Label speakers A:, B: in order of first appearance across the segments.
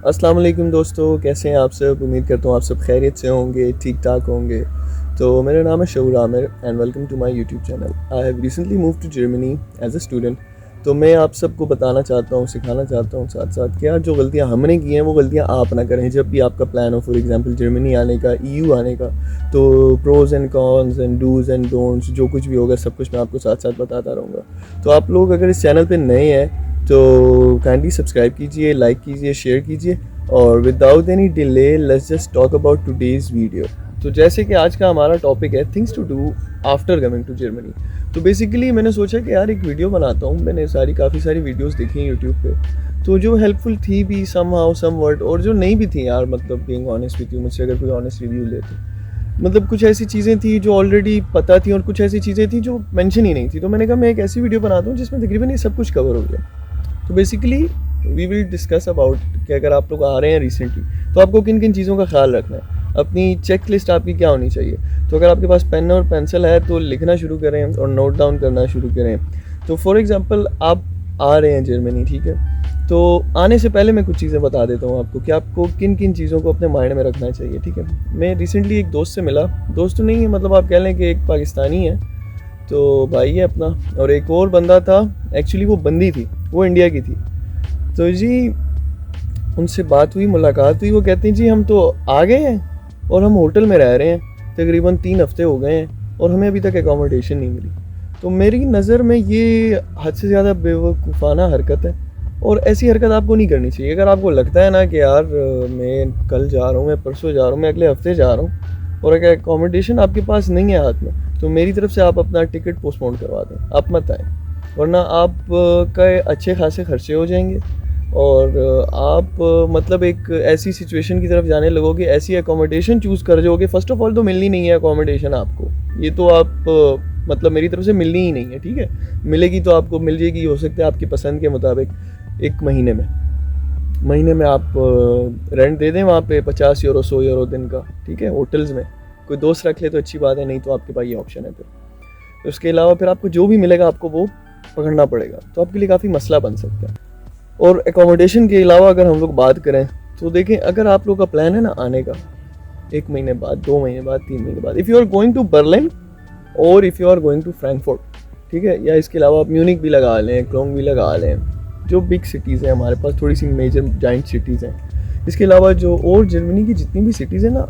A: अस्सलाम वालेकुम दोस्तों, कैसे हैं आप सब। उम्मीद करता हूँ आप सब खैरियत से होंगे, ठीक ठाक होंगे। तो मेरा नाम है Shaoor Aamir and welcome to my YouTube channel. I have recently move to Germany as a student. तो मैं आप सबको बताना चाहता हूँ, सिखाना चाहता हूँ साथ साथ कि यार जो गलतियाँ हमने की हैं वो गलतियाँ आप ना करें जब भी आपका प्लान हो। फॉर एग्जांपल जर्मनी आने का, ईयू आने का। तो pros and cons and dos and don'ts जो कुछ भी होगा सब कुछ मैं आपको साथ साथ बताता रहूँगा। तो आप लोग अगर इस चैनल पर नए हैं तो काइंडली सब्सक्राइब कीजिए, लाइक कीजिए, शेयर कीजिए। और without any delay let's just talk about today's video. तो जैसे कि आज का हमारा टॉपिक है things to do after coming to Germany. तो बेसिकली मैंने सोचा कि यार एक वीडियो बनाता हूँ। मैंने काफ़ी सारी वीडियोस देखी हैं यूट्यूब पे, तो जो हेल्पफुल थी भी सम हाउ सम वर्ड, और जो नहीं भी थी यार, मतलब बीइंग ऑनेस्ट विद यू, मुझसे अगर कोई ऑनेस्ट रिव्यू ले तो मतलब कुछ ऐसी चीज़ें थी जो ऑलरेडी पता थी और कुछ ऐसी चीज़ें थी जो मेंशन ही नहीं थी। तो मैंने कहा मैं एक ऐसी वीडियो बनाता हूँ जिसमें तकरीबन ये सब कुछ कवर हो जाए। तो basically we will discuss about कि अगर आप लोग आ रहे हैं रिसेंटली तो आपको किन किन चीज़ों का ख्याल रखना है, अपनी चेक लिस्ट आपकी क्या होनी चाहिए। तो अगर आपके पास पेन और पेंसिल है तो लिखना शुरू करें और नोट डाउन करना शुरू करें। तो फॉर एग्जांपल आप आ रहे हैं जर्मनी, ठीक है। तो आने से पहले मैं कुछ चीज़ें बता देता हूँ आपको कि आपको किन किन चीज़ों को अपने माइंड में रखना चाहिए, ठीक है। मैं रिसेंटली एक दोस्त से मिला, दोस्त तो नहीं है, मतलब आप कह लें कि एक पाकिस्तानी है, तो भाई है अपना, और एक और बंदा था, एक्चुअली वो बंदी थी, वो इंडिया की थी। तो जी उनसे बात हुई, मुलाकात हुई। वो कहते हैं जी हम तो आ गए हैं और हम होटल में रह रहे हैं, तकरीबन 3 हफ्ते हो गए हैं और हमें अभी तक एकोमोडेशन नहीं मिली। तो मेरी नज़र में ये हद से ज़्यादा बेवकूफ़ाना हरकत है और ऐसी हरकत आपको नहीं करनी चाहिए। अगर आपको लगता है ना कि यार मैं कल जा रहा हूँ, मैं परसों जा रहा हूँ, मैं अगले हफ्ते जा रहा हूँ और अगर एकोमोडेशन आपके पास नहीं है हाथ में, तो मेरी तरफ से आप अपना टिकट पोस्टपोन करवा दें, आप मत आएँ, वरना आप का अच्छे खासे खर्चे हो जाएंगे और आप मतलब एक ऐसी सिचुएशन की तरफ जाने लगोगे, ऐसी एकोमोडेशन चूज़ कर जाओगे। फ़र्स्ट ऑफ ऑल तो मिलनी नहीं है एकोमोडेशन आपको, ये तो आप मतलब मेरी तरफ से मिलनी ही नहीं है, ठीक है। मिलेगी तो आपको मिल जाएगी, हो सकता है आपकी पसंद के मुताबिक 1 महीने में आप रेंट दे दें वहाँ पे 50 यूरो 100 यूरो दिन का, ठीक है। होटल्स में कोई दोस्त रख ले तो अच्छी बात है, नहीं तो आपके पास ये ऑप्शन है। फिर उसके अलावा फिर आपको जो भी मिलेगा आपको वो पकड़ना पड़ेगा, तो आपके लिए काफ़ी मसला बन सकता है। और एकोमोडेशन के अलावा अगर हम लोग बात करें तो देखें, अगर आप लोग का प्लान है ना आने का 1 महीने बाद, 2 महीने बाद, 3 महीने बाद, if you are going to Berlin और if you are going to Frankfurt, ठीक है, या इसके अलावा आप म्यूनिक भी लगा लें, क्लोंग भी लगा लें, जो बिग सिटीज़ हैं हमारे पास, थोड़ी सी मेजर जाइंट सिटीज़ हैं। इसके अलावा जो और जर्मनी की जितनी भी सिटीज़ हैं ना,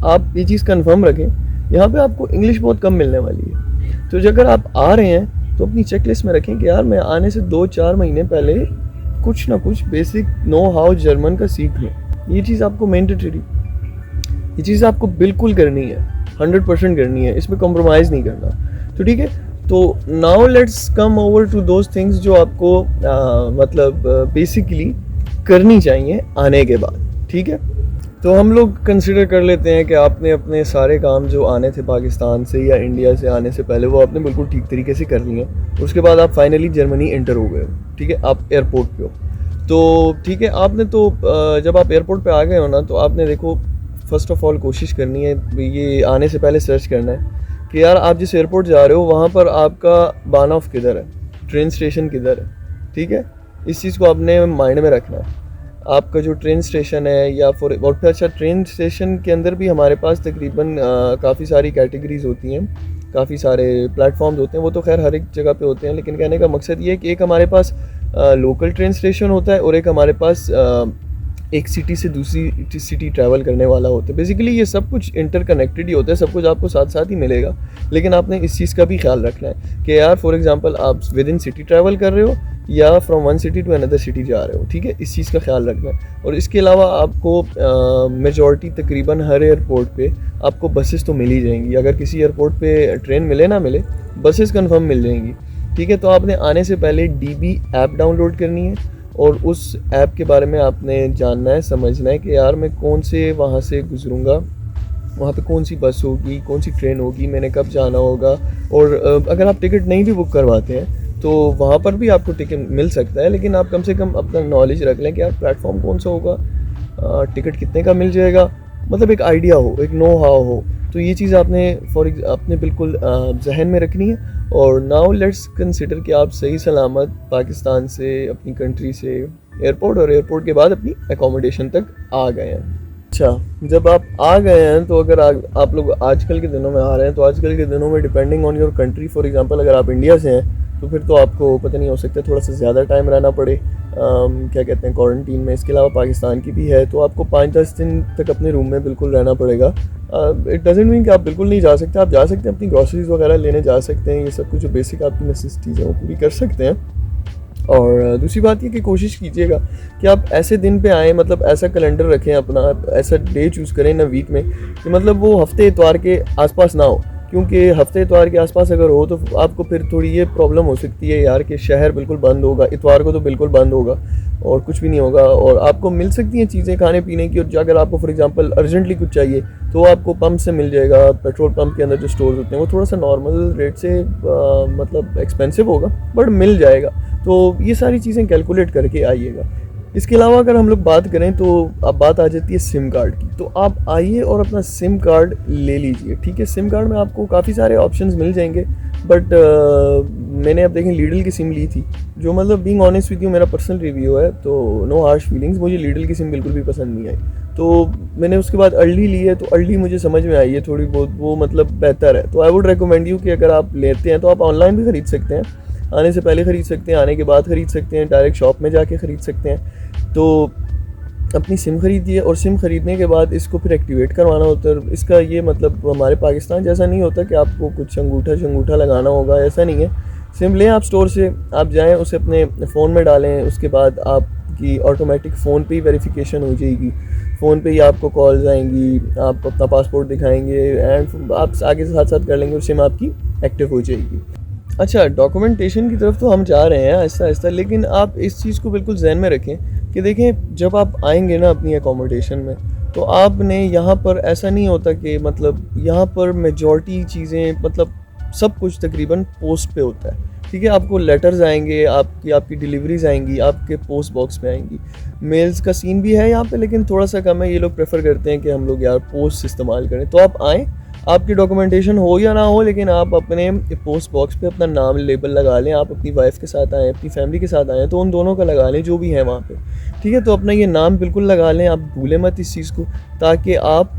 A: आप ये चीज़ कन्फर्म रखें, यहाँ पे आपको इंग्लिश बहुत कम मिलने वाली है। तो अगर आप आ रहे हैं तो अपनी चेक लिस्ट में रखें कि यार मैं आने से 2-4 महीने पहले कुछ ना कुछ बेसिक नो हाउ जर्मन का सीख लूँ। ये चीज़ आपको मैंडेटरी, ये चीज़ आपको बिल्कुल करनी है, 100% करनी है, इसमें कॉम्प्रोमाइज़ नहीं करना। तो ठीक है, तो now let's come over to those things जो आपको मतलब बेसिकली करनी चाहिए आने के बाद, ठीक है। तो हम लोग कंसिडर कर लेते हैं कि आपने अपने सारे काम जो आने थे पाकिस्तान से या इंडिया से आने से पहले वो आपने बिल्कुल ठीक तरीके से कर लिए। उसके बाद आप फाइनली जर्मनी एंटर हो गए हो, ठीक है, आप एयरपोर्ट पे हो। तो ठीक है, आपने तो जब आप एयरपोर्ट पे आ गए हो ना, तो आपने देखो फ़र्स्ट ऑफ़ ऑल कोशिश करनी है, ये आने से पहले सर्च करना है कि यार आप जिस एयरपोर्ट जा रहे हो वहाँ पर आपका बानऑफ किधर है, ट्रेन स्टेशन किधर है, ठीक है। इस चीज़ को आपने माइंड में रखना है। आपका जो ट्रेन स्टेशन है या और फिर अच्छा, ट्रेन स्टेशन के अंदर भी हमारे पास तकरीबन काफ़ी सारी कैटेगरीज होती हैं, काफ़ी सारे प्लेटफॉर्म्स होते हैं। वो तो खैर हर एक जगह पे होते हैं, लेकिन कहने का मकसद ये है कि एक हमारे पास लोकल ट्रेन स्टेशन होता है और एक हमारे पास एक सिटी से दूसरी सिटी ट्रैवल करने वाला होता है। बेसिकली ये सब कुछ इंटरकनेक्टेड ही होता है, सब कुछ आपको साथ साथ ही मिलेगा, लेकिन आपने इस चीज़ का भी ख्याल रखना है कि यार फॉर एग्जांपल आप विद इन सिटी ट्रैवल कर रहे हो या from one city to another city जा रहे हो, ठीक है, इस चीज़ का ख्याल रखना है। और इसके अलावा आपको मेजॉरिटी तकरीबन हर एयरपोर्ट पे आपको बसेस तो मिल ही जाएंगी। अगर किसी एयरपोर्ट पे ट्रेन मिले ना मिले, बसेस कंफर्म मिल जाएंगी, ठीक है। तो आपने आने से पहले DB ऐप डाउनलोड करनी है और उस ऐप के बारे में आपने जानना है, समझना है कि यार मैं कौन से वहाँ से गुजरूँगा, वहाँ पे कौन सी बस होगी, कौन सी ट्रेन होगी, मैंने कब जाना होगा। और अगर आप टिकट नहीं भी बुक करवाते हैं तो वहाँ पर भी आपको टिकट मिल सकता है, लेकिन आप कम से कम अपना नॉलेज रख लें कि यार प्लेटफॉर्म कौन सा होगा, टिकट कितने का मिल जाएगा, मतलब एक आइडिया हो, एक नो हाउ हो। तो ये चीज़ आपने बिल्कुल जहन में रखनी है। और नाउ लेट्स कंसिडर कि आप सही सलामत पाकिस्तान से, अपनी कंट्री से एयरपोर्ट और एयरपोर्ट के बाद अपनी एकोमोडेशन तक आ गए हैं। अच्छा, जब आप आ गए हैं तो अगर आप लोग आजकल के दिनों में आ रहे हैं तो आजकल के दिनों में depending on your country, for example अगर आप इंडिया से हैं तो फिर तो आपको पता नहीं, हो सकता है थोड़ा सा ज़्यादा टाइम रहना पड़े क्या कहते हैं क्वारंटीन में। इसके अलावा पाकिस्तान की भी है तो आपको 5-10 दिन तक अपने रूम में बिल्कुल रहना पड़ेगा। इट डजेंट मीन कि आप बिल्कुल नहीं जा सकते, आप जा सकते हैं, अपनी ग्रॉसरीज वगैरह लेने जा सकते हैं, ये सब कुछ जो बेसिक आपकी नेसेसिटीज़ हैं वो पूरी कर सकते हैं। और दूसरी बात ये कि कोशिश कीजिएगा कि आप ऐसे दिन पे आएँ, मतलब ऐसा कैलेंडर रखें अपना, ऐसा डे चूज़ करें ना वीक में कि मतलब वो हफ्ते इतवार के आसपास ना हो, क्योंकि हफ्ते इतवार के आसपास अगर हो तो आपको फिर थोड़ी ये प्रॉब्लम हो सकती है यार कि शहर बिल्कुल बंद होगा, इतवार को तो बिल्कुल बंद होगा और कुछ भी नहीं होगा, और आपको मिल सकती हैं चीज़ें खाने पीने की। और अगर आपको फॉर एग्जांपल अर्जेंटली कुछ चाहिए तो आपको पंप से मिल जाएगा, पेट्रोल पंप के अंदर जो स्टोर्स होते हैं वो थोड़ा सा नॉर्मल रेट से मतलब एक्सपेंसिव होगा बट मिल जाएगा। तो ये सारी चीज़ें कैलकुलेट करके आइएगा। इसके अलावा अगर हम लोग बात करें तो अब बात आ जाती है सिम कार्ड की। तो आप आइए और अपना सिम कार्ड ले लीजिए, ठीक है। सिम कार्ड में आपको काफ़ी सारे ऑप्शंस मिल जाएंगे बट मैंने अब देखें लीडल की सिम ली थी, जो मतलब बीइंग ऑनेस्ट विद यू मेरा पर्सनल रिव्यू है, तो नो हार्श फीलिंग्स, मुझे लीडल की सिम बिल्कुल भी पसंद नहीं आई। तो मैंने उसके बाद अर्ली ली है, तो अर्ली मुझे समझ में आई है थोड़ी बहुत, वो मतलब बेहतर है। तो आई वुड रिकमेंड यू कि अगर आप लेते हैं तो आप ऑनलाइन भी ख़रीद सकते हैं, आने से पहले ख़रीद सकते हैं, आने के बाद ख़रीद सकते हैं, डायरेक्ट शॉप में जाके ख़रीद सकते हैं। तो अपनी सिम ख़रीदिए और सिम ख़रीदने के बाद इसको फिर एक्टिवेट करवाना होता है। इसका ये मतलब हमारे पाकिस्तान जैसा नहीं होता कि आपको कुछ अंगूठा लगाना होगा, ऐसा नहीं है। सिम लें आप स्टोर से, आप जाएं उसे अपने फ़ोन में डालें, उसके बाद आपकी ऑटोमेटिक फ़ोन पे ही वेरिफिकेशन हो जाएगी, फ़ोन पे ही आपको कॉल्स आएंगी, आप अपना पासपोर्ट दिखाएंगे एंड आप आगे से साथ साथ कर लेंगे और सिम आपकी एक्टिव हो जाएगी। अच्छा, डॉक्यूमेंटेशन की तरफ तो हम जा रहे हैं आहिस्ता आहिस्ता, लेकिन आप इस चीज़ को बिल्कुल जहन में रखें कि देखें जब आप आएंगे ना अपनी अकोमोडेशन में, तो आपने यहाँ पर ऐसा नहीं होता कि मतलब यहाँ पर मेजॉरिटी चीज़ें मतलब सब कुछ तकरीबन पोस्ट पे होता है, ठीक है। आपको लेटर्स आएंगे, आपकी डिलीवरीज आएंगी, आपके पोस्ट बॉक्स में आएंगी। मेल्स का सीन भी है यहाँ पे लेकिन थोड़ा सा कम है, ये लोग प्रेफर करते हैं कि हम लोग यार पोस्ट इस्तेमाल करें। तो आप आएँ, आपकी डॉक्यूमेंटेशन हो या ना हो, लेकिन आप अपने पोस्ट बॉक्स पे अपना नाम लेबल लगा लें। आप अपनी वाइफ के साथ आएँ, अपनी फैमिली के साथ आएँ तो उन दोनों का लगा लें जो भी है वहाँ पे, ठीक है। तो अपना ये नाम बिल्कुल लगा लें, आप भूलें मत इस चीज़ को, ताकि आप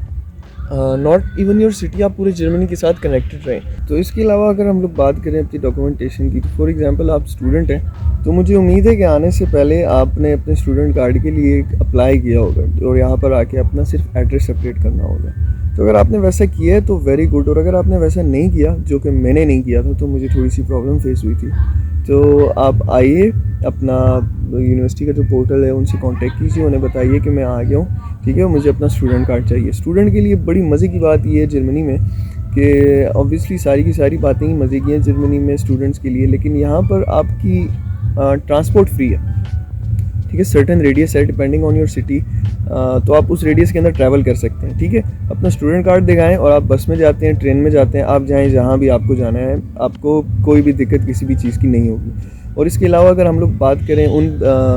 A: नॉट इवन योर सिटी, आप पूरे जर्मनी के साथ कनेक्टेड रहें। तो इसके अलावा अगर हम लोग बात करें अपनी डॉक्यूमेंटेशन की, तो फॉर एग्जांपल आप स्टूडेंट हैं तो मुझे उम्मीद है कि आने से पहले आपने अपने स्टूडेंट कार्ड के लिए अप्लाई किया होगा और यहाँ पर आके अपना सिर्फ एड्रेस अपडेट करना होगा। तो अगर आपने वैसा किया है तो वेरी गुड, और अगर आपने वैसा नहीं किया, जो कि मैंने नहीं किया था, तो मुझे थोड़ी सी प्रॉब्लम फेस हुई थी। तो आप आइए, अपना यूनिवर्सिटी का जो पोर्टल है उनसे कांटेक्ट कीजिए, उन्हें बताइए कि मैं आ गया हूँ, ठीक है, मुझे अपना स्टूडेंट कार्ड चाहिए। स्टूडेंट के लिए बड़ी मज़े की बात ये है जर्मनी में कि ऑब्वियसली सारी की सारी बातें ही मज़े की हैं जर्मनी में स्टूडेंट्स के लिए, लेकिन यहाँ पर आपकी ट्रांसपोर्ट फ्री है, ठीक है। सर्टेन रेडियस है डिपेंडिंग ऑन योर सिटी, तो आप उस रेडियस के अंदर ट्रैवल कर सकते हैं, ठीक है। अपना स्टूडेंट कार्ड दिखाएं और आप बस में जाते हैं, ट्रेन में जाते हैं, आप जाएं जहाँ भी आपको जाना है, आपको कोई भी दिक्कत किसी भी चीज़ की नहीं होगी। और इसके अलावा अगर हम लोग बात करें उन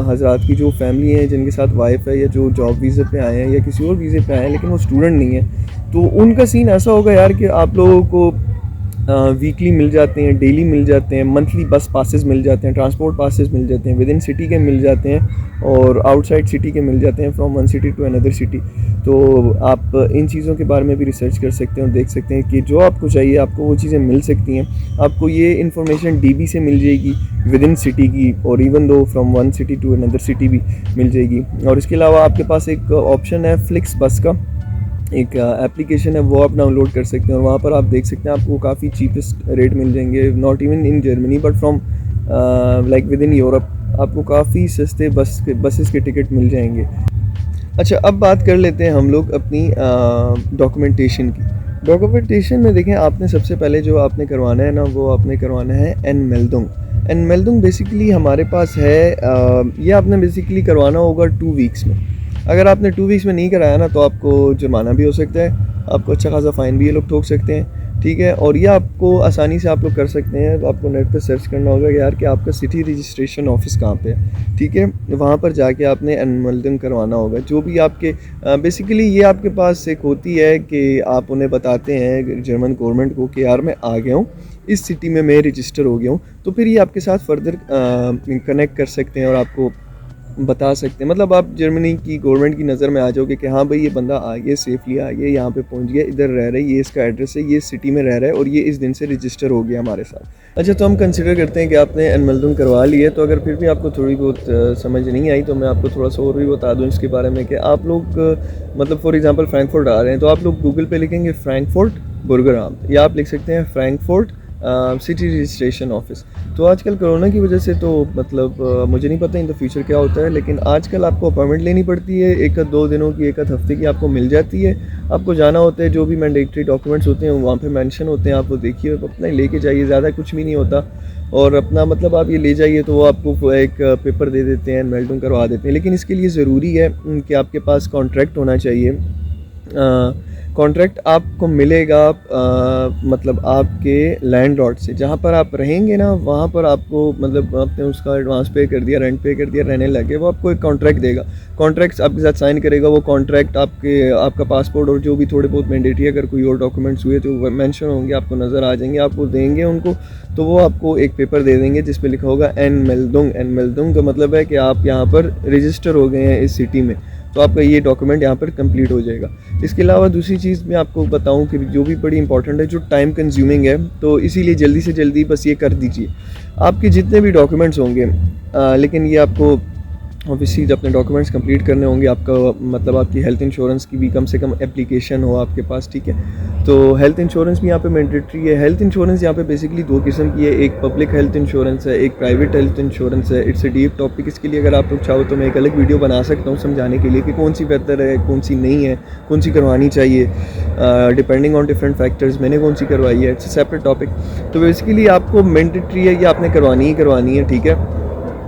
A: हजरात की जो फैमिली है, जिनके साथ वाइफ है, या जो जॉब वीज़े पे आए हैं या किसी और वीज़े पे आए हैं लेकिन वो स्टूडेंट नहीं है, तो उनका सीन ऐसा होगा यार कि आप लोगों को वीकली मिल जाते हैं, डेली मिल जाते हैं, मंथली बस पासेस मिल जाते हैं, ट्रांसपोर्ट पासेस मिल जाते हैं, विद इन सिटी के मिल जाते हैं और आउटसाइड सिटी के मिल जाते हैं, from one city to another city. तो आप इन चीज़ों के बारे में भी रिसर्च कर सकते हैं और देख सकते हैं कि जो आपको चाहिए आपको वो चीज़ें मिल सकती हैं। आपको ये इन्फॉर्मेशन डीबी से मिल जाएगी विद इन सिटी की, और इवन दो from one city to another city भी मिल जाएगी। और इसके अलावा आपके पास एक ऑप्शन है फ्लिक्स बस का, एक एप्लीकेशन है, वो आप डाउनलोड कर सकते हैं और वहाँ पर आप देख सकते हैं आपको काफ़ी चीपेस्ट रेट मिल जाएंगे, not even in Germany but from like with in Europe, आपको काफ़ी सस्ते बसेस के टिकट मिल जाएंगे। अच्छा, अब बात कर लेते हैं हम लोग अपनी डॉक्यूमेंटेशन की। डॉक्यूमेंटेशन में देखें, आपने सबसे पहले जो आपने करवाना है ना, वो आपने करवाना है एनमेल्डुंग। एनमेल्डुंग बेसिकली हमारे पास है, ये आपने बेसिकली करवाना होगा 2 वीक्स में। अगर आपने 2 वीक्स में नहीं कराया ना तो आपको जुर्माना भी हो सकता है, आपको अच्छा खासा फ़ाइन भी ये लोग ठोक सकते हैं, ठीक है। और ये आपको आसानी से आप लोग कर सकते हैं, तो आपको नेट पे सर्च करना होगा यार कि आपका सिटी रजिस्ट्रेशन ऑफिस कहाँ पे है, ठीक है। वहाँ पर जाके आपने एनमेल्डुंग करवाना होगा। जो भी आपके बेसिकली ये आपके पास एक होती है कि आप उन्हें बताते हैं जर्मन गवर्नमेंट को कि यार मैं आ गया हूँ, इस सिटी में मैं रजिस्टर हो गया हूँ, तो फिर ये आपके साथ फर्दर कनेक्ट कर सकते हैं और आपको बता सकते हैं, मतलब आप जर्मनी की गवर्नमेंट की नज़र में आ जाओगे कि हाँ भाई ये बंदा आ गया, सेफली आ गया, यहाँ पे पहुँच गया, इधर रह रहा है, ये इसका एड्रेस है, ये सिटी में रह रहा है और ये इस दिन से रजिस्टर हो गया हमारे साथ। अच्छा, तो हम कंसिडर करते हैं कि आपने एनमेल्डुंग करवा ली है, तो अगर फिर भी आपको थोड़ी बहुत समझ नहीं आई तो मैं आपको थोड़ा सा और भी बता दूँ इसके बारे में कि आप लोग मतलब फॉर एग्ज़ाम्पल फ्रैंकफर्ट आ रहे हैं तो आप लोग गूगल पे लिखेंगे फ्रैंकफर्ट बुर्गराम, या आप लिख सकते हैं फ्रैंकफर्ट सिटी रजिस्ट्रेशन ऑफिस। तो आजकल कोरोना की वजह से तो मतलब मुझे नहीं पता इन द फ्यूचर क्या होता है, लेकिन आजकल आपको अपॉइंटमेंट लेनी पड़ती है, एक आध 2 दिनों की, एक आध हफ्ते की आपको मिल जाती है। आपको जाना होता है, जो भी मैंडेटरी डॉक्यूमेंट्स होते हैं वहाँ पे मेंशन होते हैं, आप वो देखिए, अपना लेके जाइए, ज़्यादा कुछ भी नहीं होता। और अपना मतलब आप ये ले जाइए तो वो आपको एक पेपर दे देते हैं, मेल्डिंग करवा देते हैं। लेकिन इसके लिए ज़रूरी है कि आपके पास कॉन्ट्रैक्ट होना चाहिए। कॉन्ट्रैक्ट आपको मिलेगा मतलब आपके लैंडलॉर्ड से, जहाँ पर आप रहेंगे ना वहाँ पर आपको मतलब आपने उसका एडवांस पे कर दिया, रेंट पे कर दिया, रहने लगे, वो आपको एक कॉन्ट्रैक्ट देगा, कॉन्ट्रैक्ट आपके साथ साइन करेगा। वो कॉन्ट्रैक्ट आपका पासपोर्ट और जो भी थोड़े बहुत मैंडेटरी अगर कोई और डॉक्यूमेंट्स हुए तो वो मेंशन होंगे, आपको नज़र आ जाएंगे, आप वो देंगे उनको, तो वो आपको एक पेपर दे देंगे जिस पे लिखा होगा एनमेल्डुंग। एनमेल्डुंग का मतलब है कि आप यहाँ पर रजिस्टर हो गए हैं इस सिटी में, तो आपका ये डॉक्यूमेंट यहाँ पर कंप्लीट हो जाएगा। इसके अलावा दूसरी चीज़ मैं आपको बताऊँ कि जो भी बड़ी इंपॉर्टेंट है, जो टाइम कंज्यूमिंग है, तो इसीलिए जल्दी से जल्दी बस ये कर दीजिए। आपके जितने भी डॉक्यूमेंट्स होंगे, लेकिन ये आपको ऑब्वियसली जब अपने डॉक्यूमेंट्स कंप्लीट करने होंगे, आपका मतलब आपकी हेल्थ इंश्योरेंस की भी कम से कम एप्लीकेशन हो आपके पास, ठीक है। तो हेल्थ इंश्योरेंस भी यहाँ पे मैंडेटरी है। हेल्थ इंश्योरेंस यहाँ पे बेसिकली 2 किस्म की है, एक पब्लिक हेल्थ इंश्योरेंस है, एक प्राइवेट हेल्थ इंश्योरेंस है। इट्स अ डीप टॉपिक, इसके लिए अगर आप लोग चाहो तो मैं एक अलग वीडियो बना सकता हूँ समझाने के लिए कि कौन सी बेहतर है, कौन सी नहीं है, कौन सी करवानी चाहिए, डिपेंडिंग ऑन डिफरेंट फैक्टर्स, मैंने कौन सी करवाई है, इट्स अ सेपरेट टॉपिक। तो बेसिकली आपको मैंडेटरी है, ये आपने करवानी है, ठीक है।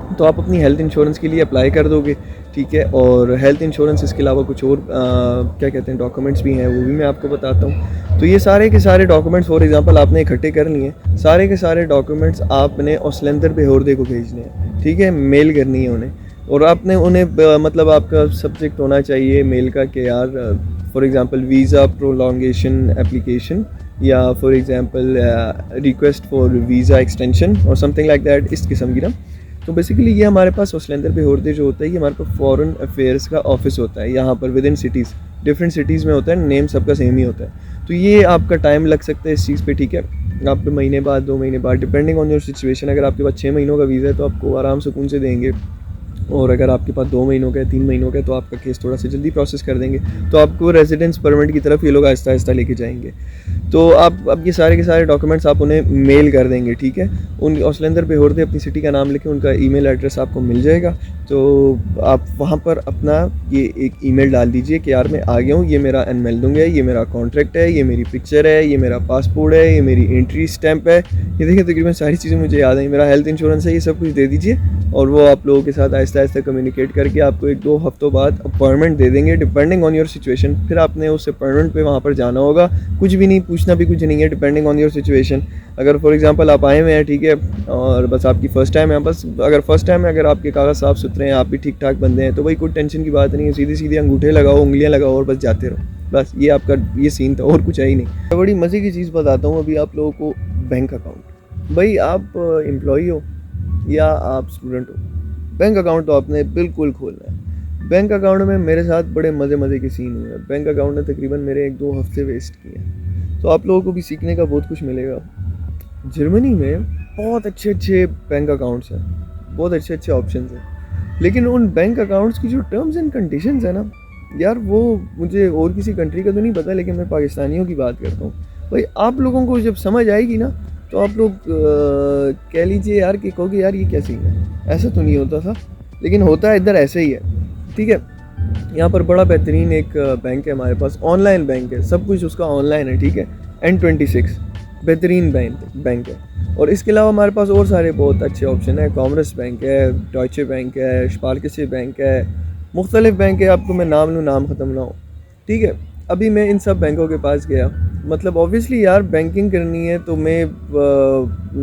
A: तो आप अपनी हेल्थ इंश्योरेंस के लिए अप्लाई कर दोगे, ठीक है। और हेल्थ इंश्योरेंस इसके अलावा कुछ और क्या कहते हैं डॉक्यूमेंट्स भी हैं, वो भी मैं आपको बताता हूँ। तो ये सारे के सारे डॉक्यूमेंट्स फॉर एग्जांपल आपने इकट्ठे करनी है, सारे के सारे डॉक्यूमेंट्स आपने ओस्लेंदर बेहोर्दे को भेजने हैं, ठीक है, मेल करनी है उन्हें। और आपने उन्हें मतलब आपका सब्जेक्ट होना चाहिए मेल का कि यार for example visa prolongation application, या for example request for visa extension और समथिंग लाइक दैट, इस किस्म की ना। तो बेसिकली ये हमारे पास ओस्लेंदर बेहोर्दे जो होता है, ये हमारे पास फॉरेन अफेयर्स का ऑफिस होता है यहाँ पर with in cities, different cities में होता है, नेम सबका सेम ही होता है। तो ये आपका टाइम लग सकता है इस चीज़ पे, ठीक है। आप महीने बाद, 2 महीने बाद, डिपेंडिंग ऑन योर सिचुएशन। अगर आपके पास 6 महीनों का वीज़ा है तो आपको आराम सुकून से देंगे, और अगर आपके पास 2 महीनों का है, 3 महीनों का है, तो आपका केस थोड़ा सा जल्दी प्रोसेस कर देंगे, तो आपको रेजिडेंस परमिट की तरफ ये लोग आहिस्ता आहिस्ता लेके जाएंगे। तो आप अब ये सारे के सारे डॉक्यूमेंट्स आप उन्हें मेल कर देंगे, ठीक है। उन ओस्लेंदर बेहोर्दे अपनी सिटी का नाम लेके उनका ईमेल एड्रेस आपको मिल जाएगा, तो आप वहाँ पर अपना ये एक ईमेल डाल दीजिए कि यार मैं आ गया हूँ, ये मेरा एनमेल्डुंग है, ये मेरा कॉन्ट्रैक्ट है, ये मेरी पिक्चर है, ये मेरा पासपोर्ट है, ये मेरी एंट्री स्टैंप है, ये देखिए तकरीबन सारी चीज़ें मुझे याद है, मेरा हेल्थ इंश्योरेंस है, ये सब कुछ दे दीजिए। और वो आप लोगों के साथ आहिस्ता आहिस्ता कम्युनिकेट करके आपको 1-2 हफ्तों बाद अपॉइंटमेंट दे देंगे डिपेंडिंग ऑन योर सिचुएशन। फिर आपने उस अपॉइंटमेंट पे वहाँ पर जाना होगा, कुछ भी नहीं पूछना भी कुछ नहीं है, डिपेंडिंग ऑन योर सिचुएशन। अगर फॉर एग्जांपल आप आए हुए हैं, ठीक है, और बस आपकी फ़र्स्ट टाइम है, बस अगर फ़र्स्ट टाइम है, अगर आपके कागज़ साफ़ सुथरे हैं, आप भी ठीक ठाक बंदे हैं, तो भाई कोई टेंशन की बात नहीं है, सीधी सीधी अंगूठे लगाओ, उंगलियाँ लगाओ और बस जाते रहो, बस ये आपका ये सीन था, और कुछ है ही नहीं। बड़ी मज़े की चीज़ बताता हूँ अभी आप लोगों को, बैंक अकाउंट। भाई आप एम्प्लॉई हो या आप स्टूडेंट हो, बैंक अकाउंट तो आपने बिल्कुल खोलना है। बैंक अकाउंट में मेरे साथ बड़े मज़े के सीन हुए हैं, बैंक अकाउंट ने तकरीबन मेरे 1-2 हफ्ते वेस्ट किए हैं, तो आप लोगों को भी सीखने का बहुत कुछ मिलेगा। जर्मनी में बहुत अच्छे बैंक अकाउंट्स हैं, बहुत अच्छे ऑप्शंस हैं, लेकिन उन बैंक अकाउंट्स की जो टर्म्स एंड कंडीशंस है ना यार, वो मुझे और किसी कंट्री का तो नहीं पता, लेकिन मैं पाकिस्तानियों की बात करता हूँ। भाई आप लोगों को जब समझ आएगी ना, तो आप लोग कह लीजिए यार कि कहोगे यार ये क्या सीन है, ऐसा तो नहीं होता था, लेकिन होता है इधर ऐसे ही है, ठीक है। यहाँ पर बड़ा बेहतरीन एक बैंक है हमारे पास, ऑनलाइन बैंक है, सब कुछ उसका ऑनलाइन है, ठीक है। N26 बेहतरीन बैंक है। और इसके अलावा हमारे पास और सारे बहुत अच्छे ऑप्शन है, कॉमर्स बैंक है, डॉइचे बैंक है, स्पारकिसे बैंक है, मुख्तलिफ बैंक है, आपको मैं नाम लूँ नाम ख़त्म ना हो, ठीक है। अभी मैं इन सब बैंकों के पास गया, मतलब ऑब्वियसली यार बैंकिंग करनी है तो मैं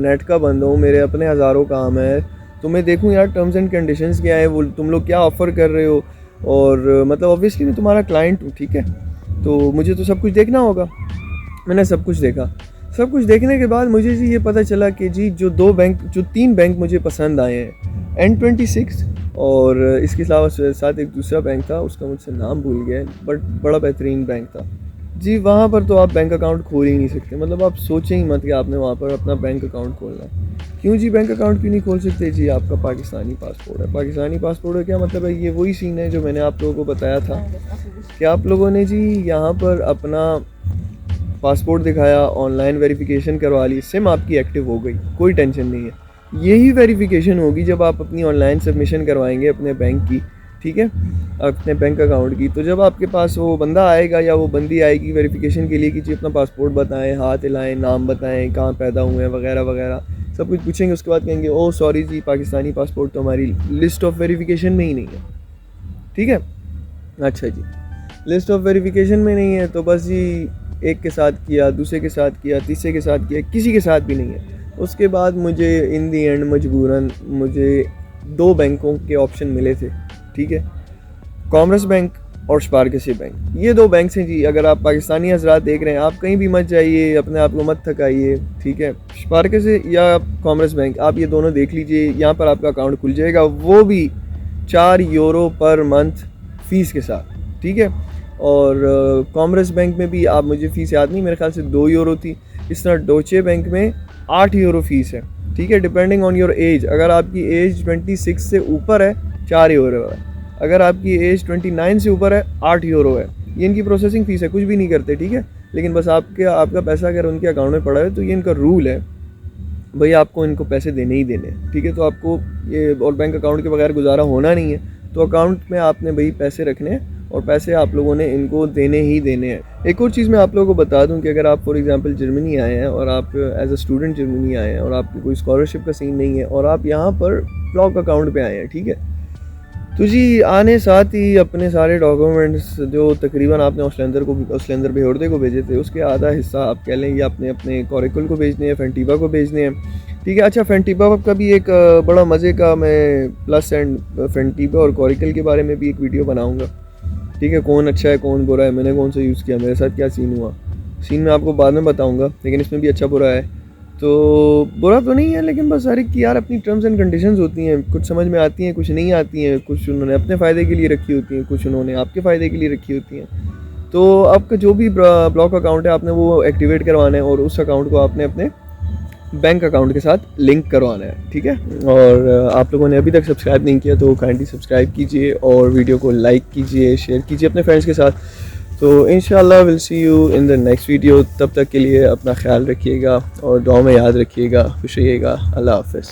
A: नेट का बंदा हूँ, मेरे अपने हज़ारों काम है, तो मैं देखूँ यार टर्म्स एंड कंडीशंस क्या है, वो तुम लोग क्या ऑफ़र कर रहे हो, और मतलब ऑब्वियसली मैं तुम्हारा क्लाइंट हूँ, ठीक है, तो मुझे तो सब कुछ देखना होगा। मैंने सब कुछ देखा, सब कुछ देखने के बाद मुझे जी ये पता चला कि जी जो 3 बैंक मुझे पसंद आए हैं, N26 और इसके अलावा साथ एक दूसरा बैंक था, उसका मुझसे नाम भूल गया, बट बड़ा बेहतरीन बैंक था जी। वहाँ पर तो आप बैंक अकाउंट खोल ही नहीं सकते, मतलब आप सोचें ही मत कि आपने वहाँ पर अपना बैंक अकाउंट खोलना है। क्यों जी बैंक अकाउंट क्यों नहीं खोल सकते जी? आपका पाकिस्तानी पासपोर्ट है। पाकिस्तानी पासपोर्ट का क्या मतलब है? ये वही सीन है जो मैंने आप लोगों को बताया था कि आप लोगों ने जी यहाँ पर अपना पासपोर्ट दिखाया, ऑनलाइन वेरिफिकेशन करवा ली, सिम आपकी एक्टिव हो गई, कोई टेंशन नहीं है। यही वेरिफिकेशन होगी जब आप अपनी ऑनलाइन सबमिशन करवाएंगे अपने बैंक की, ठीक है, अपने बैंक अकाउंट की। तो जब आपके पास वो बंदा आएगा या वो बंदी आएगी वेरिफिकेशन के लिए कि जी अपना पासपोर्ट बताएं, हाथ हिलाएं, नाम बताएं, कहाँ पैदा हुए हैं वगैरह वगैरह सब कुछ पूछेंगे। उसके बाद कहेंगे ओ सॉरी जी, पाकिस्तानी पासपोर्ट तो हमारी लिस्ट ऑफ वेरिफिकेशन में ही नहीं है, ठीक है। अच्छा जी, लिस्ट ऑफ वेरिफिकेशन में नहीं है तो बस जी एक के साथ किया, दूसरे के साथ किया, तीसरे के साथ किया, किसी के साथ भी नहीं है। उसके बाद मुझे इन दी एंड मजबूरन मुझे 2 बैंकों के ऑप्शन मिले थे, ठीक है, कॉमर्स बैंक और स्पारकिसी बैंक। ये 2 बैंक हैं जी। अगर आप पाकिस्तानी हजरात देख रहे हैं, आप कहीं भी मत जाइए, अपने आप को मत थकाइए, ठीक है। स्पारकिसी या कॉमर्स बैंक, आप ये दोनों देख लीजिए, यहाँ पर आपका अकाउंट खुल जाएगा, वो भी 4 यूरो पर मंथ फ़ीस के साथ, ठीक है। और कॉमर्स बैंक में भी आप, मुझे फ़ीस याद नहीं, मेरे ख्याल से 2 यूरो थी। इस तरह डोचे बैंक में 8 यूरो फ़ीस है, ठीक है, डिपेंडिंग ऑन योर एज। अगर आपकी एज 26 से ऊपर है 4 यूरो है, अगर आपकी एज 29 से ऊपर है 8 यूरो है। ये इनकी प्रोसेसिंग फ़ीस है, कुछ भी नहीं करते, ठीक है। लेकिन बस आपका पैसा अगर उनके अकाउंट में पड़ा है तो ये इनका रूल है भाई, आपको इनको पैसे देने ही देने, ठीक है। तो आपको ये और बैंक अकाउंट के बगैर गुजारा होना नहीं है, तो अकाउंट में आपने भाई पैसे रखने हैं और पैसे आप लोगों ने इनको देने ही देने हैं। एक और चीज़ मैं आप लोगों को बता दूं कि अगर आप फॉर एग्जांपल जर्मनी आए हैं और आप एज अ स्टूडेंट जर्मनी आए हैं और आपकी कोई स्कॉलरशिप का सीन नहीं है और आप यहाँ पर ब्लॉक अकाउंट पे आए हैं, ठीक है, तो जी आने साथ ही अपने सारे डॉक्यूमेंट्स जो तकरीबन आपने औसलेंदर बेहोर्दे को भेजे थे, उसके आधा हिस्सा आप कह लें ये आपने अपने कॉरिकल को भेजने हैं, फेंटीबा को भेजने हैं, ठीक है। अच्छा, फेंटीबा का भी एक बड़ा मज़े का मैं प्लस एंड फेंटीबा और कॉरिकल के बारे में भी एक वीडियो बनाऊँगा, ठीक है। कौन अच्छा है कौन बुरा है, मैंने कौन सा यूज़ किया, मेरे साथ क्या सीन हुआ, सीन मैं आपको बाद में बताऊँगा। लेकिन इसमें भी अच्छा बुरा है, तो बुरा तो नहीं है, लेकिन बस हर एक की यार अपनी टर्म्स एंड कंडीशंस होती हैं, कुछ समझ में आती हैं, कुछ नहीं आती हैं, कुछ उन्होंने अपने फ़ायदे के लिए रखी होती हैं, कुछ उन्होंने आपके फ़ायदे के लिए रखी होती हैं। तो आपका जो भी ब्लॉक अकाउंट है आपने वो एक्टिवेट करवाना है और उस अकाउंट को आपने अपने बैंक अकाउंट के साथ लिंक करवाना है, ठीक है। और आप लोगों ने अभी तक सब्सक्राइब नहीं किया तो काइंडली सब्सक्राइब कीजिए और वीडियो को लाइक कीजिए, शेयर कीजिए अपने फ्रेंड्स के साथ। तो इंशाल्लाह will see you in the next video. तब तक के लिए अपना ख्याल रखिएगा और दुआ में याद रखिएगा। खुश रहिएगा। अल्लाह हाफ़िज़।